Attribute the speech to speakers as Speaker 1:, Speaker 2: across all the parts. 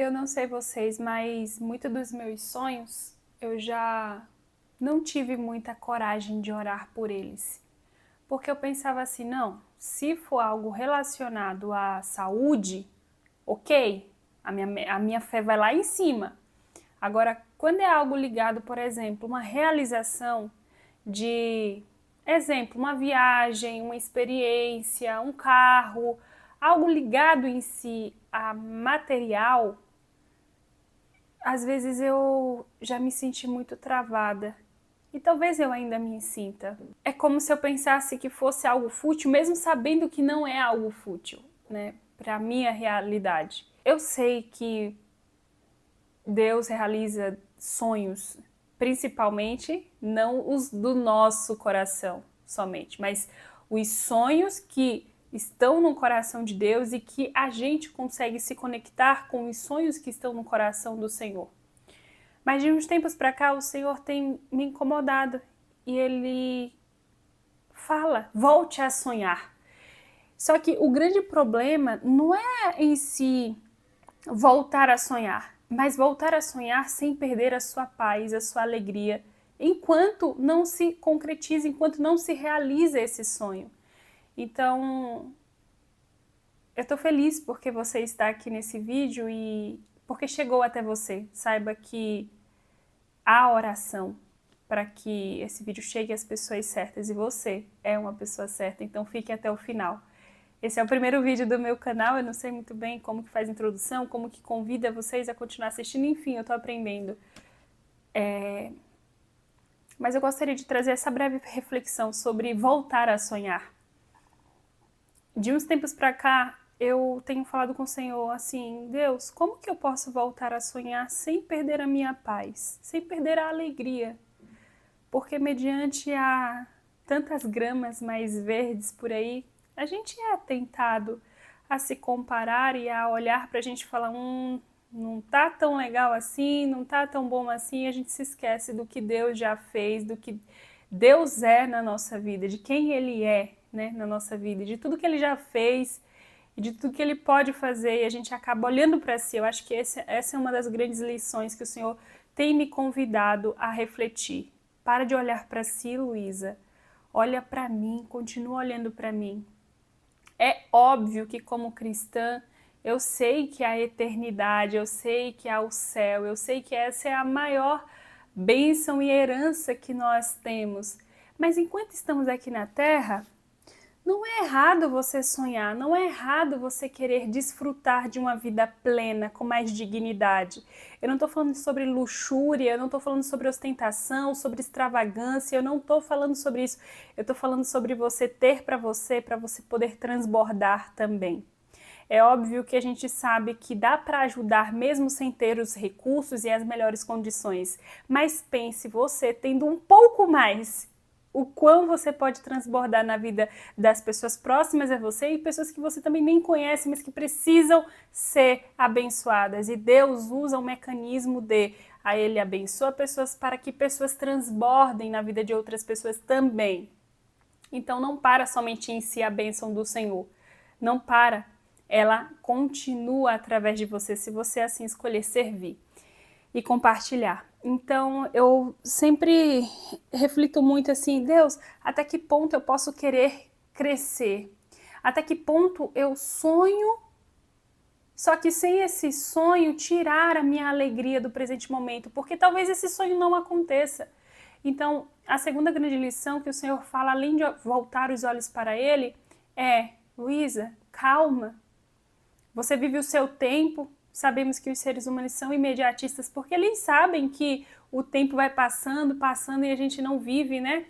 Speaker 1: Eu não sei vocês, mas muitos dos meus sonhos eu já não tive muita coragem de orar por eles. Porque eu pensava assim, não, se for algo relacionado à saúde, ok, a minha fé vai lá em cima. Agora, quando é algo ligado, por exemplo, uma realização de, exemplo, uma viagem, uma experiência, um carro, algo ligado em si a material, às vezes eu já me senti muito travada. E talvez eu ainda me sinta. É como se eu pensasse que fosse algo fútil, mesmo sabendo que não é algo fútil, né? Para a minha realidade. Eu sei que Deus realiza sonhos, principalmente não os do nosso coração somente, mas os sonhos que estão no coração de Deus e que a gente consegue se conectar com os sonhos que estão no coração do Senhor. Mas de uns tempos para cá o Senhor tem me incomodado e Ele fala, volte a sonhar. Só que o grande problema não é em si voltar a sonhar, mas voltar a sonhar sem perder a sua paz, a sua alegria, enquanto não se concretiza, enquanto não se realiza esse sonho. Então, eu estou feliz porque você está aqui nesse vídeo e porque chegou até você. Saiba que há oração para que esse vídeo chegue às pessoas certas e você é uma pessoa certa, então fique até o final. Esse é o primeiro vídeo do meu canal, eu não sei muito bem como que faz a introdução, como que convida vocês a continuar assistindo, enfim, eu tô aprendendo. Mas eu gostaria de trazer essa breve reflexão sobre voltar a sonhar. De uns tempos pra cá, eu tenho falado com o Senhor assim, Deus, como que eu posso voltar a sonhar sem perder a minha paz, sem perder a alegria? Porque mediante a tantas gramas mais verdes por aí, a gente é tentado a se comparar e a olhar pra gente e falar, não tá tão legal assim, não tá tão bom assim, e a gente se esquece do que Deus já fez, do que Deus é na nossa vida, de quem Ele é, né, na nossa vida, de tudo que Ele já fez e de tudo que Ele pode fazer, e a gente acaba olhando para si. Eu acho que essa é uma das grandes lições que o Senhor tem me convidado a refletir. Para de olhar para si, Luísa. Olha para mim, continua olhando para mim. É óbvio que como cristã, eu sei que há eternidade, eu sei que há o céu, eu sei que essa é a maior bênção e herança que nós temos. Mas enquanto estamos aqui na Terra, não é errado você sonhar, não é errado você querer desfrutar de uma vida plena, com mais dignidade. Eu não estou falando sobre luxúria, eu não estou falando sobre ostentação, sobre extravagância, eu não estou falando sobre isso. Eu estou falando sobre você ter para você poder transbordar também. É óbvio que a gente sabe que dá para ajudar mesmo sem ter os recursos e as melhores condições, mas pense você tendo um pouco mais, o quão você pode transbordar na vida das pessoas próximas a você e pessoas que você também nem conhece, mas que precisam ser abençoadas. E Deus usa o mecanismo de a Ele abençoa pessoas para que pessoas transbordem na vida de outras pessoas também. Então não para somente em si a bênção do Senhor. Não para. Ela continua através de você, se você assim escolher servir e compartilhar. Então eu sempre reflito muito assim, Deus, até que ponto eu posso querer crescer? Até que ponto eu sonho, só que sem esse sonho tirar a minha alegria do presente momento? Porque talvez esse sonho não aconteça. Então, a segunda grande lição que o Senhor fala, além de voltar os olhos para Ele, é, Luísa, calma. Você vive o seu tempo. Sabemos que os seres humanos são imediatistas porque eles sabem que o tempo vai passando, passando e a gente não vive, né?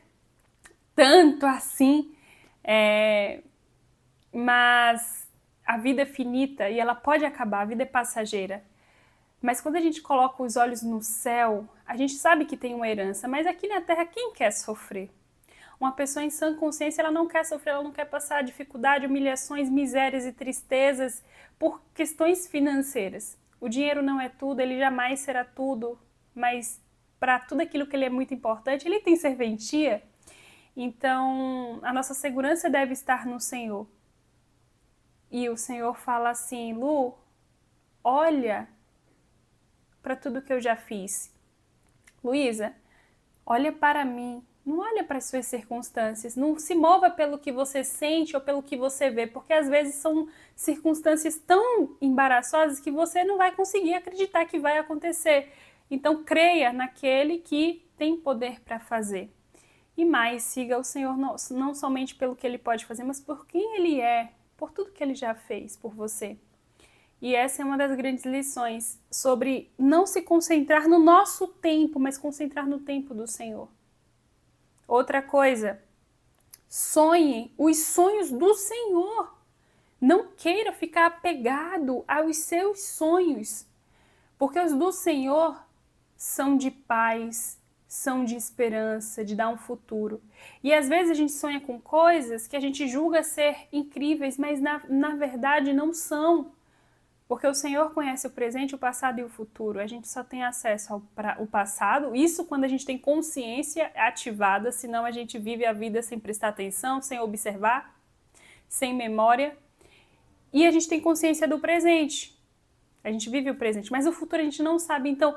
Speaker 1: Tanto assim. Mas a vida é finita e ela pode acabar, a vida é passageira. Mas quando a gente coloca os olhos no céu, a gente sabe que tem uma herança, mas aqui na Terra quem quer sofrer? Uma pessoa em sã consciência, ela não quer sofrer, ela não quer passar dificuldade, humilhações, misérias e tristezas por questões financeiras. O dinheiro não é tudo, ele jamais será tudo, mas para tudo aquilo que ele é muito importante, ele tem serventia. Então, a nossa segurança deve estar no Senhor. E o Senhor fala assim, Lu, olha para tudo que eu já fiz. Luísa, olha para mim, não olha para as suas circunstâncias, não se mova pelo que você sente ou pelo que você vê, porque às vezes são circunstâncias tão embaraçosas que você não vai conseguir acreditar que vai acontecer. Então creia naquele que tem poder para fazer. E mais, siga o Senhor não somente pelo que Ele pode fazer, mas por quem Ele é, por tudo que Ele já fez por você. E essa é uma das grandes lições sobre não se concentrar no nosso tempo, mas concentrar no tempo do Senhor. Outra coisa, sonhe os sonhos do Senhor. Não queira ficar apegado aos seus sonhos, porque os do Senhor são de paz, são de esperança, de dar um futuro. E às vezes a gente sonha com coisas que a gente julga ser incríveis, mas na verdade não são. Porque o Senhor conhece o presente, o passado e o futuro. A gente só tem acesso ao passado, isso quando a gente tem consciência ativada, senão a gente vive a vida sem prestar atenção, sem observar, sem memória. E a gente tem consciência do presente. A gente vive o presente, mas o futuro a gente não sabe. Então,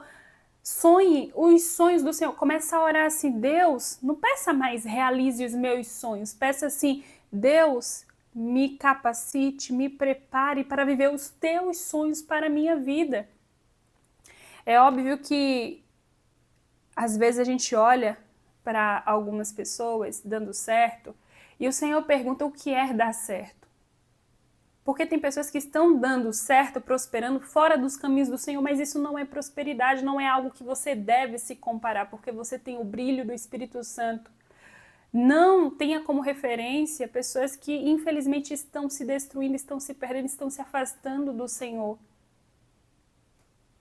Speaker 1: sonhe os sonhos do Senhor. Começa a orar assim, Deus, não peça mais realize os meus sonhos. Peça assim, Deus, me capacite, me prepare para viver os teus sonhos para a minha vida. É óbvio que às vezes a gente olha para algumas pessoas dando certo e o Senhor pergunta o que é dar certo. Porque tem pessoas que estão dando certo, prosperando fora dos caminhos do Senhor, mas isso não é prosperidade, não é algo que você deve se comparar, porque você tem o brilho do Espírito Santo. Não tenha como referência pessoas que infelizmente estão se destruindo, estão se perdendo, estão se afastando do Senhor.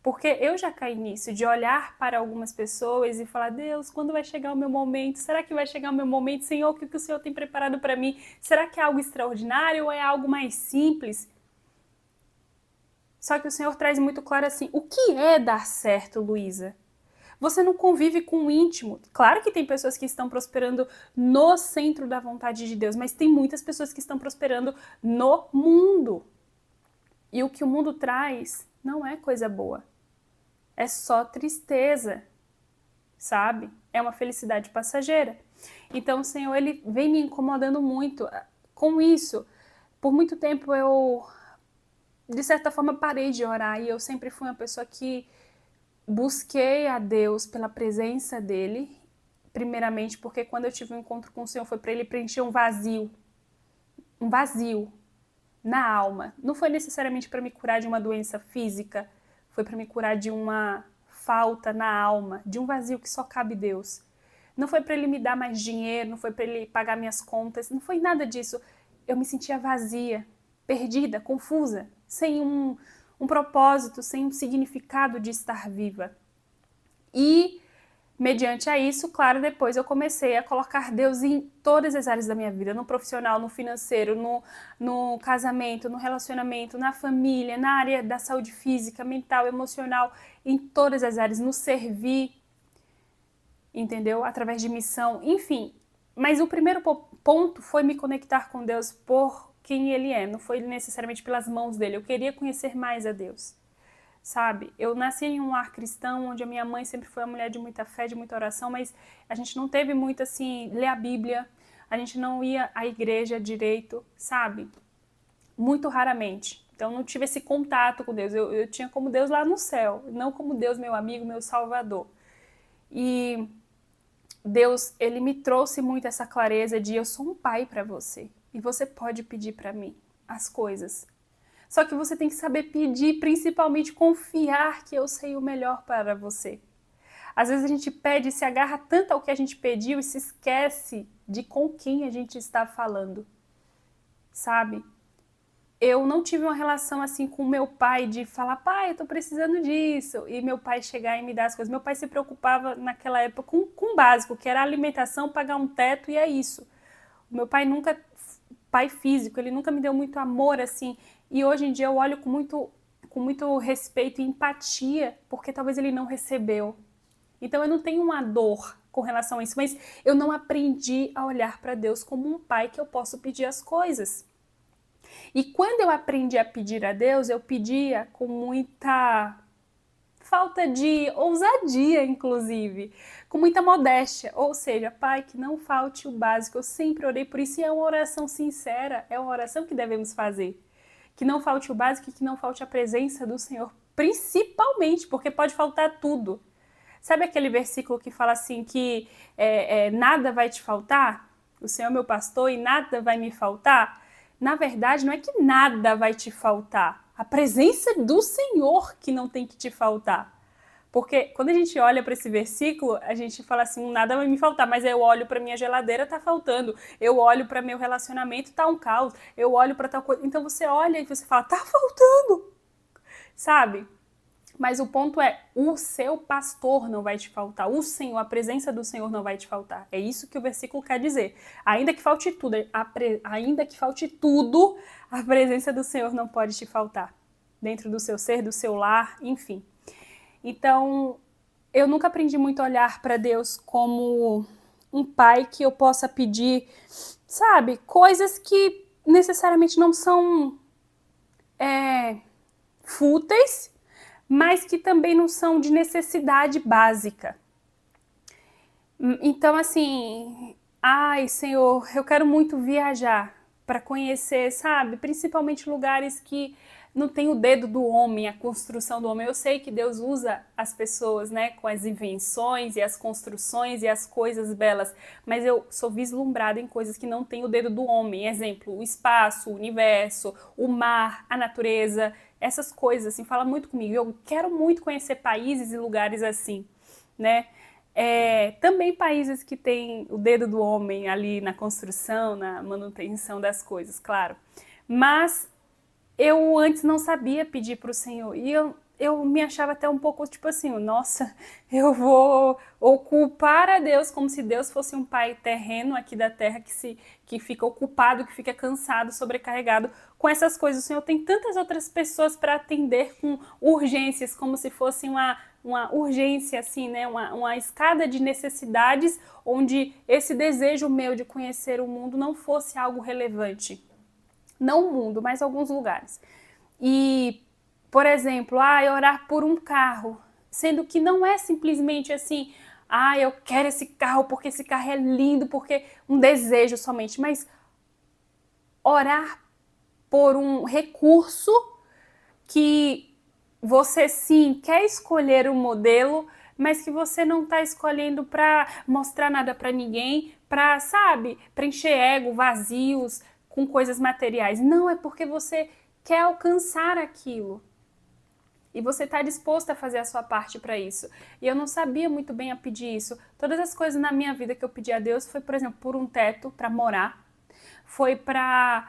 Speaker 1: Porque eu já caí nisso, de olhar para algumas pessoas e falar, Deus, quando vai chegar o meu momento? Será que vai chegar o meu momento? Senhor, o que o Senhor tem preparado para mim? Será que é algo extraordinário ou é algo mais simples? Só que o Senhor traz muito claro assim, o que é dar certo, Luísa? Você não convive com o íntimo. Claro que tem pessoas que estão prosperando no centro da vontade de Deus, mas tem muitas pessoas que estão prosperando no mundo. E o que o mundo traz não é coisa boa. É só tristeza, sabe? É uma felicidade passageira. Então o Senhor, Ele vem me incomodando muito com isso. Por muito tempo eu, de certa forma, parei de orar e eu sempre fui uma pessoa que busquei a Deus pela presença dEle, primeiramente porque quando eu tive um encontro com o Senhor foi para Ele preencher um vazio na alma. Não foi necessariamente para me curar de uma doença física, foi para me curar de uma falta na alma, de um vazio que só cabe Deus. Não foi para Ele me dar mais dinheiro, não foi para Ele pagar minhas contas, não foi nada disso. Eu me sentia vazia, perdida, confusa, sem um propósito, sem um significado de estar viva. E, mediante a isso, claro, depois eu comecei a colocar Deus em todas as áreas da minha vida, no profissional, no financeiro, no casamento, no relacionamento, na família, na área da saúde física, mental, emocional, em todas as áreas, no servir, entendeu? Através de missão, enfim. Mas o primeiro ponto foi me conectar com Deus por quem Ele é, não foi necessariamente pelas mãos dele. Eu queria conhecer mais a Deus, sabe? Eu nasci em um lar cristão, onde a minha mãe sempre foi uma mulher de muita fé, de muita oração, mas a gente não teve muito, assim, ler a Bíblia, a gente não ia à igreja direito, sabe? Muito raramente. Então, não tive esse contato com Deus. Eu tinha como Deus lá no céu, não como Deus, meu amigo, meu salvador. E Deus, Ele me trouxe muito essa clareza de eu sou um pai para você. E você pode pedir para mim as coisas. Só que você tem que saber pedir, principalmente confiar que eu sei o melhor para você. Às vezes a gente pede e se agarra tanto ao que a gente pediu e se esquece de com quem a gente está falando, sabe? Eu não tive uma relação assim com meu pai de falar, pai, eu tô precisando disso, e meu pai chegar e me dar as coisas. Meu pai se preocupava naquela época com o básico, que era alimentação, pagar um teto e é isso. O meu pai nunca, pai físico, ele nunca me deu muito amor assim, e hoje em dia eu olho com muito respeito e empatia, porque talvez ele não recebeu. Então eu não tenho uma dor com relação a isso, mas eu não aprendi a olhar para Deus como um pai que eu posso pedir as coisas. E quando eu aprendi a pedir a Deus, eu pedia com muita falta de ousadia, inclusive, com muita modéstia. Ou seja, Pai, que não falte o básico. Eu sempre orei por isso e é uma oração sincera, é uma oração que devemos fazer. Que não falte o básico e que não falte a presença do Senhor, principalmente, porque pode faltar tudo. Sabe aquele versículo que fala assim que nada vai te faltar? O Senhor é meu pastor e nada vai me faltar? Na verdade, não é que nada vai te faltar. A presença do Senhor que não tem que te faltar. Porque quando a gente olha para esse versículo, a gente fala assim, nada vai me faltar, mas eu olho para minha geladeira, tá faltando. Eu olho para meu relacionamento, tá um caos. Eu olho para tal coisa. Então você olha e você fala, tá faltando. Sabe? Mas o ponto é, o seu pastor não vai te faltar, o Senhor, a presença do Senhor não vai te faltar. É isso que o versículo quer dizer. Ainda que falte tudo, a presença do Senhor não pode te faltar. Dentro do seu ser, do seu lar, enfim. Então, eu nunca aprendi muito a olhar para Deus como um pai que eu possa pedir, sabe, coisas que necessariamente não são fúteis, mas que também não são de necessidade básica. Então, assim, ai, Senhor, eu quero muito viajar para conhecer, sabe? Principalmente lugares que não tem o dedo do homem, a construção do homem. Eu sei que Deus usa as pessoas, né, com as invenções e as construções e as coisas belas, mas eu sou vislumbrada em coisas que não tem o dedo do homem. Exemplo, o espaço, o universo, o mar, a natureza, essas coisas, assim, fala muito comigo. Eu quero muito conhecer países e lugares assim, né? Também países que têm o dedo do homem ali na construção, na manutenção das coisas, claro. Mas eu antes não sabia pedir para o Senhor e eu me achava até um pouco tipo assim, nossa, eu vou ocupar a Deus como se Deus fosse um pai terreno aqui da terra que fica ocupado, que fica cansado, sobrecarregado com essas coisas. O Senhor tem tantas outras pessoas para atender com urgências, como se fosse uma urgência, assim, né? Uma escada de necessidades onde esse desejo meu de conhecer o mundo não fosse algo relevante. Não o mundo, mas alguns lugares. E, por exemplo, orar por um carro, sendo que não é simplesmente assim, eu quero esse carro porque esse carro é lindo, porque um desejo somente, mas orar por um recurso que você sim quer escolher o modelo, mas que você não está escolhendo para mostrar nada para ninguém, para, sabe, preencher ego, vazios com coisas materiais. Não, é porque você quer alcançar aquilo. E você está disposto a fazer a sua parte para isso. E eu não sabia muito bem a pedir isso. Todas as coisas na minha vida que eu pedi a Deus foi, por exemplo, por um teto para morar. Foi para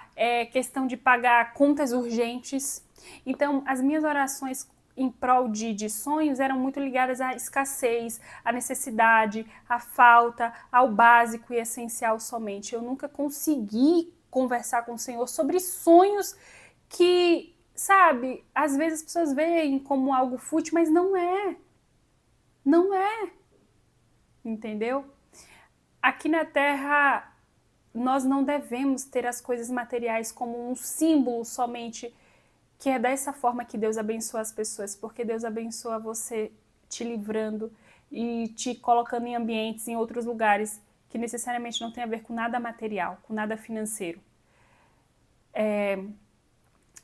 Speaker 1: questão de pagar contas urgentes. Então, as minhas orações em prol de sonhos eram muito ligadas à escassez, à necessidade, à falta, ao básico e essencial somente. Eu nunca consegui conversar com o Senhor sobre sonhos que, sabe, às vezes as pessoas veem como algo fútil, mas não é. Não é. Entendeu? Aqui na Terra, nós não devemos ter as coisas materiais como um símbolo somente, que é dessa forma que Deus abençoa as pessoas, porque Deus abençoa você te livrando e te colocando em ambientes, em outros lugares, que necessariamente não tem a ver com nada material, com nada financeiro.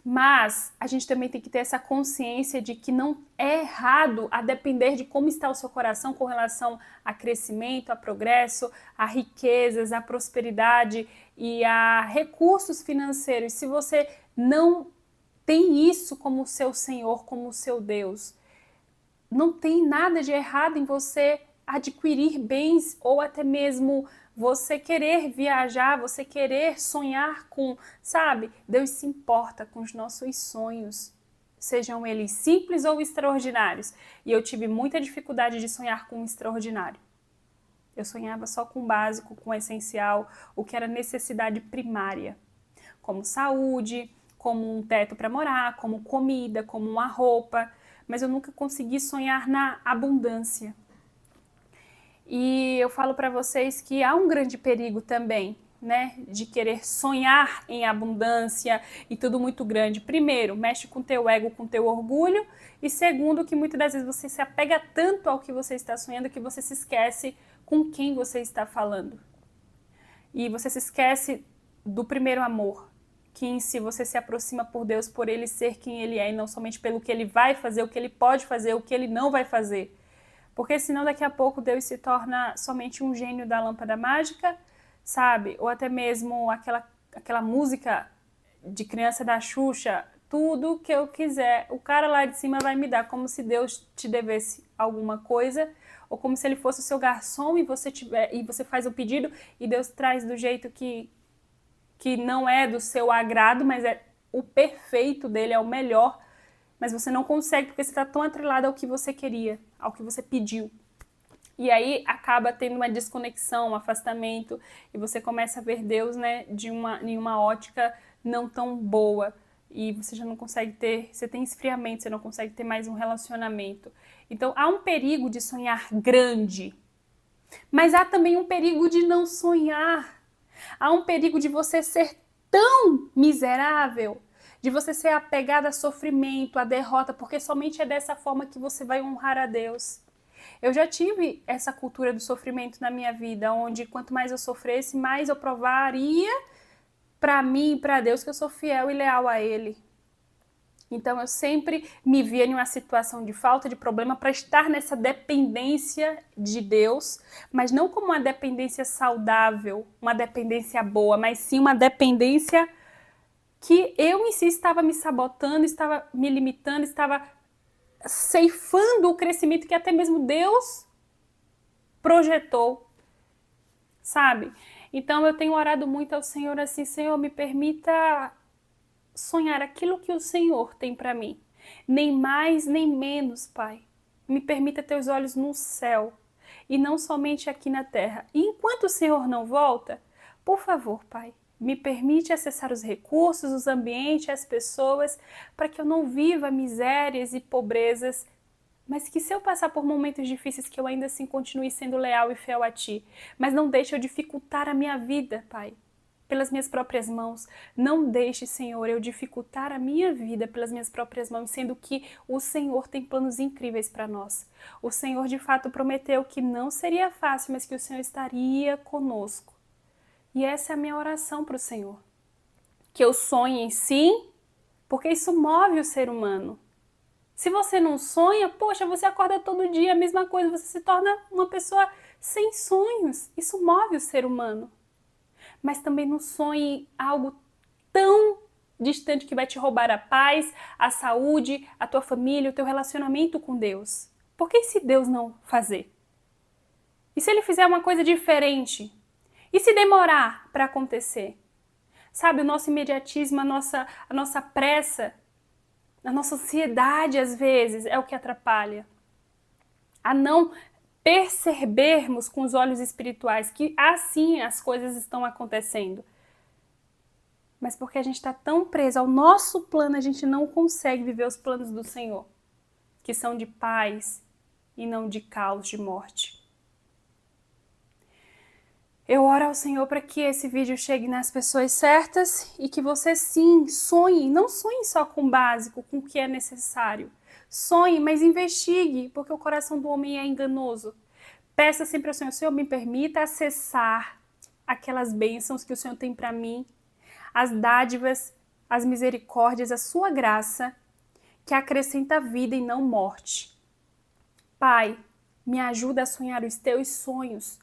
Speaker 1: Mas a gente também tem que ter essa consciência de que não é errado, a depender de como está o seu coração com relação a crescimento, a progresso, a riquezas, a prosperidade e a recursos financeiros. Se você não tem isso como seu Senhor, como seu Deus, não tem nada de errado em você adquirir bens ou até mesmo você querer viajar, você querer sonhar com, sabe? Deus se importa com os nossos sonhos, sejam eles simples ou extraordinários. E eu tive muita dificuldade de sonhar com o extraordinário. Eu sonhava só com o básico, com o essencial, o que era necessidade primária, como saúde, como um teto para morar, como comida, como uma roupa, mas eu nunca consegui sonhar na abundância. E eu falo para vocês que há um grande perigo também né, de querer sonhar em abundância e tudo muito grande. Primeiro, mexe com teu ego, com teu orgulho, e segundo, que muitas das vezes você se apega tanto ao que você está sonhando que você se esquece com quem você está falando. E você se esquece do primeiro amor, que em si você se aproxima por Deus, por Ele ser quem Ele é, e não somente pelo que Ele vai fazer, o que Ele pode fazer, o que Ele não vai fazer. Porque senão daqui a pouco Deus se torna somente um gênio da lâmpada mágica, sabe? Ou até mesmo aquela música de criança da Xuxa, tudo que eu quiser, o cara lá de cima vai me dar, como se Deus te devesse alguma coisa, ou como se ele fosse o seu garçom e você faz o pedido e Deus traz do jeito que não é do seu agrado, mas é o perfeito dele, é o melhor, mas você não consegue porque você está tão atrelado ao que você queria, ao que você pediu. E aí acaba tendo uma desconexão, um afastamento, e você começa a ver Deus, né, em uma ótica não tão boa. E você já não consegue ter, você tem esfriamento, você não consegue ter mais um relacionamento. Então há um perigo de sonhar grande, mas há também um perigo de não sonhar. Há um perigo de você ser tão miserável, de você ser apegado a sofrimento, a derrota, porque somente é dessa forma que você vai honrar a Deus. Eu já tive essa cultura do sofrimento na minha vida, onde quanto mais eu sofresse, mais eu provaria para mim e para Deus que eu sou fiel e leal a Ele. Então eu sempre me via em uma situação de falta, de problema, para estar nessa dependência de Deus, mas não como uma dependência saudável, uma dependência boa, mas sim uma dependência que eu em si estava me sabotando, estava me limitando, estava ceifando o crescimento que até mesmo Deus projetou, sabe? Então eu tenho orado muito ao Senhor assim, Senhor, me permita sonhar aquilo que o Senhor tem para mim. Nem mais, nem menos, Pai. Me permita ter os olhos no céu e não somente aqui na terra. E enquanto o Senhor não volta, por favor, Pai, me permite acessar os recursos, os ambientes, as pessoas, para que eu não viva misérias e pobrezas, mas que se eu passar por momentos difíceis, que eu ainda assim continue sendo leal e fiel a Ti. Mas não deixe eu dificultar a minha vida, Pai, pelas minhas próprias mãos. Não deixe, Senhor, eu dificultar a minha vida pelas minhas próprias mãos, sendo que o Senhor tem planos incríveis para nós. O Senhor, de fato, prometeu que não seria fácil, mas que o Senhor estaria conosco. E essa é a minha oração para o Senhor. Que eu sonhe sim, porque isso move o ser humano. Se você não sonha, poxa, você acorda todo dia a mesma coisa, você se torna uma pessoa sem sonhos. Isso move o ser humano. Mas também não sonhe algo tão distante que vai te roubar a paz, a saúde, a tua família, o teu relacionamento com Deus. Por que se Deus não fazer? E se Ele fizer uma coisa diferente? E se demorar para acontecer? Sabe, o nosso imediatismo, a nossa pressa, a nossa ansiedade às vezes é o que atrapalha. A não percebermos com os olhos espirituais que assim as coisas estão acontecendo. Mas porque a gente está tão preso ao nosso plano, a gente não consegue viver os planos do Senhor, que são de paz e não de caos, de morte. Eu oro ao Senhor para que esse vídeo chegue nas pessoas certas e que você sim sonhe, não sonhe só com o básico, com o que é necessário. Sonhe, mas investigue, porque o coração do homem é enganoso. Peça sempre ao Senhor, Senhor, me permita acessar aquelas bênçãos que o Senhor tem para mim, as dádivas, as misericórdias, a sua graça, que acrescenta vida e não morte. Pai, me ajuda a sonhar os teus sonhos.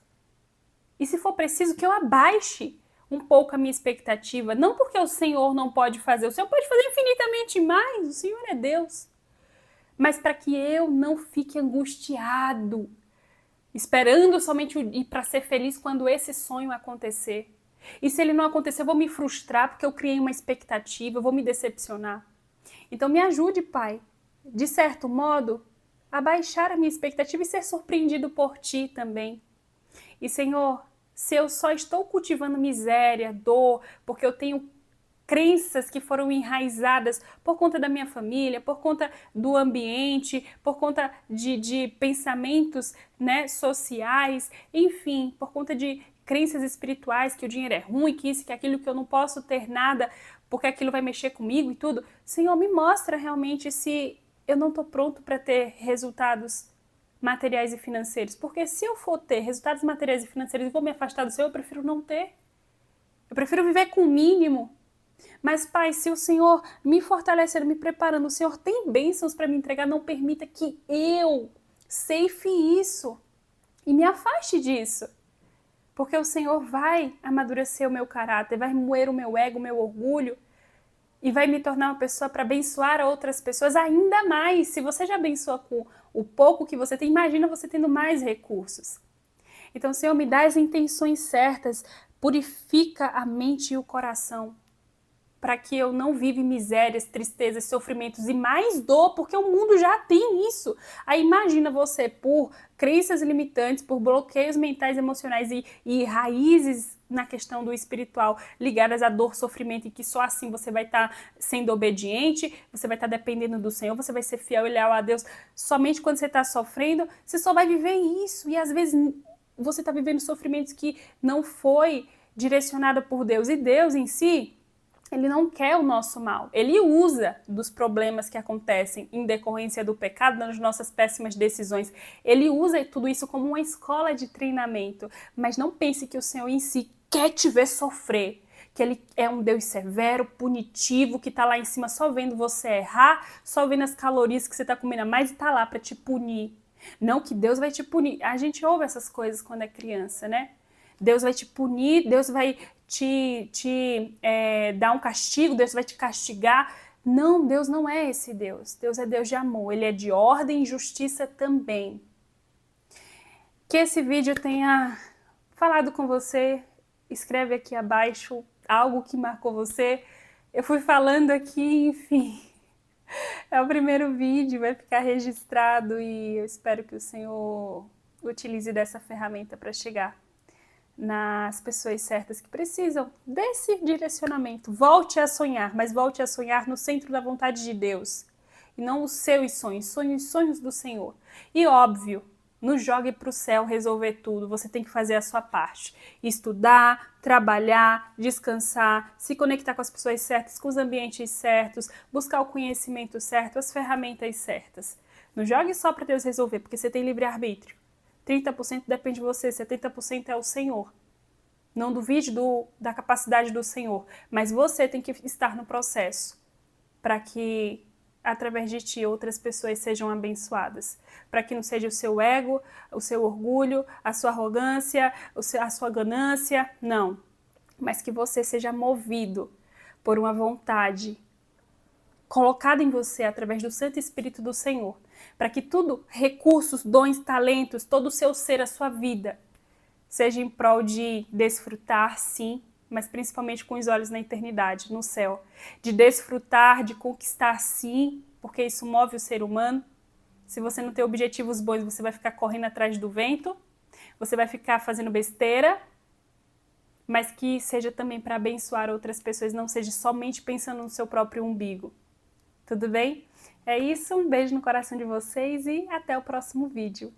Speaker 1: E se for preciso que eu abaixe um pouco a minha expectativa, não porque o Senhor não pode fazer, o Senhor pode fazer infinitamente mais, o Senhor é Deus. Mas para que eu não fique angustiado, esperando somente ir para ser feliz quando esse sonho acontecer. E se ele não acontecer, eu vou me frustrar porque eu criei uma expectativa, eu vou me decepcionar. Então me ajude, Pai, de certo modo, a baixar a minha expectativa e ser surpreendido por Ti também. E Senhor, se eu só estou cultivando miséria, dor, porque eu tenho crenças que foram enraizadas por conta da minha família, por conta do ambiente, por conta de pensamentos, né, sociais, enfim, por conta de crenças espirituais, que o dinheiro é ruim, que isso, que aquilo, que eu não posso ter nada, porque aquilo vai mexer comigo e tudo. Senhor, me mostra realmente se eu não estou pronto para ter resultados materiais e financeiros. Porque se eu for ter resultados materiais e financeiros e vou me afastar do Senhor, eu prefiro não ter. Eu prefiro viver com o mínimo. Mas, Pai, se o Senhor me fortalecendo, me preparando, o Senhor tem bênçãos para me entregar, não permita que eu ceife isso e me afaste disso. Porque o Senhor vai amadurecer o meu caráter, vai moer o meu ego, o meu orgulho e vai me tornar uma pessoa para abençoar outras pessoas ainda mais. Se você já abençoa com o pouco que você tem, imagina você tendo mais recursos. Então, Senhor, me dá as intenções certas, purifica a mente e o coração, para que eu não viva misérias, tristezas, sofrimentos e mais dor, porque o mundo já tem isso. Aí imagina você, por crenças limitantes, por bloqueios mentais, emocionais e raízes na questão do espiritual ligadas à dor, sofrimento, e que só assim você vai estar sendo obediente, você vai estar dependendo do Senhor, você vai ser fiel e leal a Deus. Somente quando você está sofrendo, você só vai viver isso. E às vezes você está vivendo sofrimentos que não foi direcionado por Deus. E Deus em si, Ele não quer o nosso mal. Ele usa dos problemas que acontecem em decorrência do pecado, das nossas péssimas decisões. Ele usa tudo isso como uma escola de treinamento. Mas não pense que o Senhor em si quer te ver sofrer. Que Ele é um Deus severo, punitivo, que está lá em cima só vendo você errar, só vendo as calorias que você está comendo a mais e está lá para te punir. Não que Deus vai te punir. A gente ouve essas coisas quando é criança, né? Deus vai te punir, Deus vai te dar um castigo, Deus vai te castigar. Não, Deus não é esse Deus. Deus é Deus de amor, Ele é de ordem e justiça também. Que esse vídeo tenha falado com você. Escreve aqui abaixo algo que marcou você. Eu fui falando aqui, enfim. É o primeiro vídeo, vai ficar registrado e eu espero que o Senhor utilize dessa ferramenta para chegar nas pessoas certas que precisam desse direcionamento. Volte a sonhar, mas volte a sonhar no centro da vontade de Deus. E não os seus sonhos, sonhos do Senhor. E óbvio, não jogue para o céu resolver tudo, você tem que fazer a sua parte. Estudar, trabalhar, descansar, se conectar com as pessoas certas, com os ambientes certos, buscar o conhecimento certo, as ferramentas certas. Não jogue só para Deus resolver, porque você tem livre-arbítrio. 30% depende de você, 70% é o Senhor. Não duvide da capacidade do Senhor, mas você tem que estar no processo para que, através de ti, outras pessoas sejam abençoadas. Para que não seja o seu ego, o seu orgulho, a sua arrogância, a sua ganância, não. Mas que você seja movido por uma vontade colocada em você através do Santo Espírito do Senhor, para que tudo, recursos, dons, talentos, todo o seu ser, a sua vida, seja em prol de desfrutar, sim, mas principalmente com os olhos na eternidade, no céu. De desfrutar, de conquistar, sim, porque isso move o ser humano. Se você não tem objetivos bons, você vai ficar correndo atrás do vento, você vai ficar fazendo besteira, mas que seja também para abençoar outras pessoas, não seja somente pensando no seu próprio umbigo. Tudo bem? É isso, um beijo no coração de vocês e até o próximo vídeo.